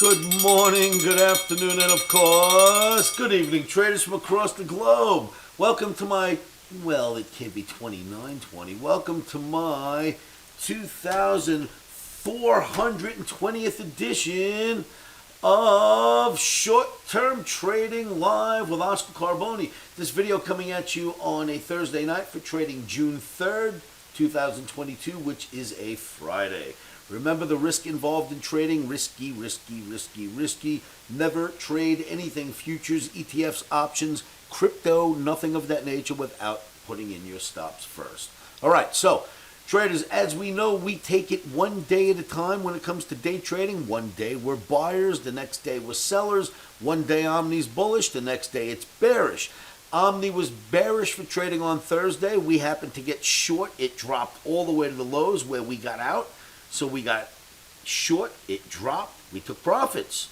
Good morning, good afternoon, and of course, good evening, traders from across the globe. Welcome to my, well, it can't be 2920. Welcome to my 2420th edition of Short-Term Trading Live with Oscar Carboni. This video coming at you on a Thursday night for trading June 3rd, 2022, which is a Friday. Remember the risk involved in trading, risky, risky, risky, risky. Never trade anything, futures, ETFs, options, crypto, nothing of that nature without putting in your stops first. All right, so traders, as we know, we take it one day at a time when it comes to day trading. One day we're buyers, the next day we're sellers. One day OMNI's bullish, the next day it's bearish. OMNI was bearish for trading on Thursday. We happened to get short. It dropped all the way to the lows where we got out. So we got short, it dropped, we took profits.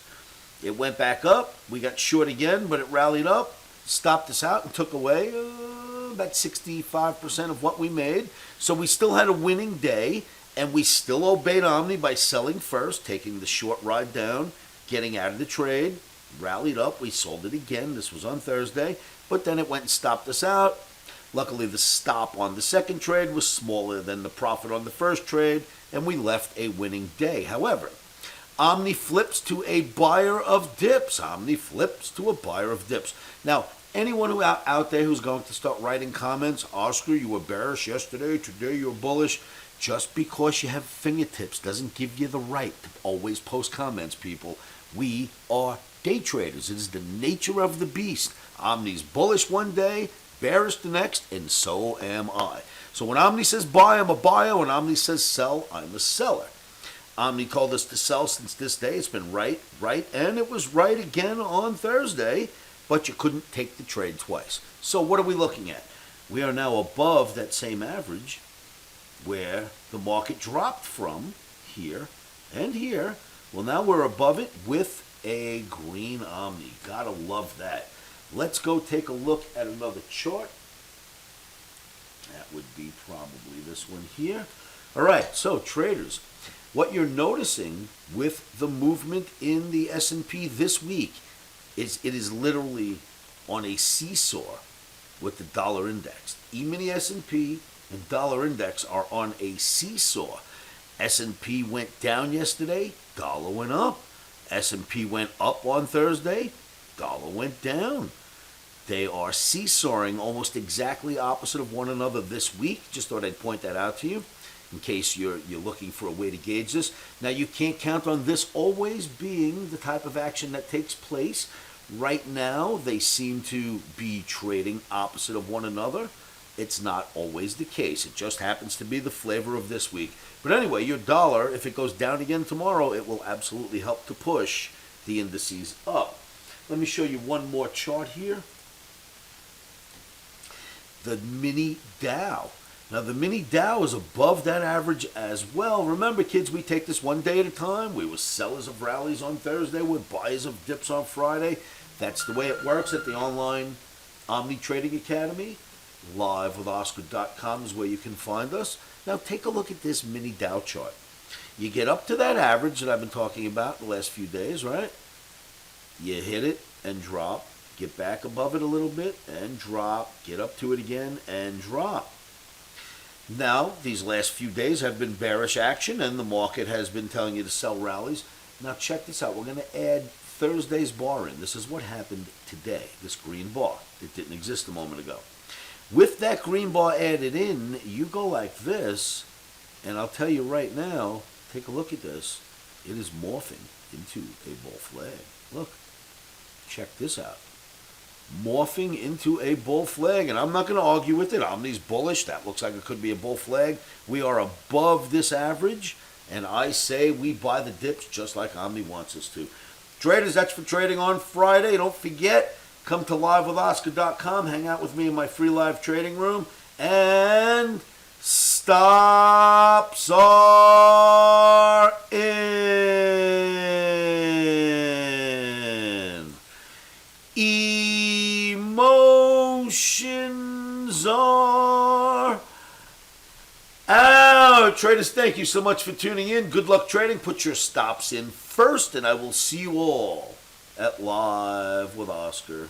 It went back up, we got short again, but it rallied up, stopped us out and took away about 65% of what we made. So we still had a winning day, and we still obeyed OMNI by selling first, taking the short ride down, getting out of the trade, rallied up, we sold it again. This was on Thursday, but then it went and stopped us out. Luckily, the stop on the second trade was smaller than the profit on the first trade, and we left a winning day. However, OMNI flips to a buyer of dips. OMNI flips to a buyer of dips. Now, anyone who out there who's going to start writing comments, Oscar, you were bearish yesterday, today you're bullish, just because you have fingertips doesn't give you the right to always post comments, people. We are day traders. It is the nature of the beast. OMNI's bullish one day, bearish the next, and so am I. So when OMNI says buy, I'm a buyer. When OMNI says sell, I'm a seller. OMNI told us to sell since this day. It's been right, and it was right again on Thursday, but you couldn't take the trade twice. So what are we looking at? We are now above that same average where the market dropped from here and here. Well, now we're above it with a green OMNI. Gotta love that. Let's go take a look at another chart. That would be probably this one here. All right, so traders, what you're noticing with the movement in the S&P this week is it is literally on a seesaw with the dollar index. E-mini S&P and dollar index are on a seesaw. S&P went down yesterday, dollar went up. S&P went up on Thursday, dollar went down. They are seesawing almost exactly opposite of one another this week. Just thought I'd point that out to you in case you're looking for a way to gauge this. Now, you can't count on this always being the type of action that takes place. Right now, they seem to be trading opposite of one another. It's not always the case. It just happens to be the flavor of this week. But anyway, your dollar, if it goes down again tomorrow, it will absolutely help to push the indices up. Let me show you one more chart here. The mini Dow. Now, the mini Dow is above that average as well. Remember, kids, we take this one day at a time. We were sellers of rallies on Thursday. We're buyers of dips on Friday. That's the way it works at the online OMNI Trading Academy. LiveWithOscar.com is where you can find us. Now, take a look at this mini Dow chart. You get up to that average that I've been talking about the last few days, right? You hit it and drop. Get back above it a little bit and drop. Get up to it again and drop. Now, these last few days have been bearish action, and the market has been telling you to sell rallies. Now, check this out. We're going to add Thursday's bar in. This is what happened today, this green bar. It didn't exist a moment ago. With that green bar added in, you go like this, and I'll tell you right now, take a look at this. It is morphing into a bull flag. Look, check this out. Morphing into a bull flag, and I'm not going to argue with it. OMNI's bullish. That looks like it could be a bull flag. We are above this average, and I say we buy the dips just like OMNI wants us to. Traders, that's for trading on Friday. Don't forget, come to LiveWithOscar.com, hang out with me in my free live trading room, and stops are in. Emotions are out. traders, thank you so much for tuning in. Good luck trading. Put your stops in first, and I will see you all at livewithoscar.com.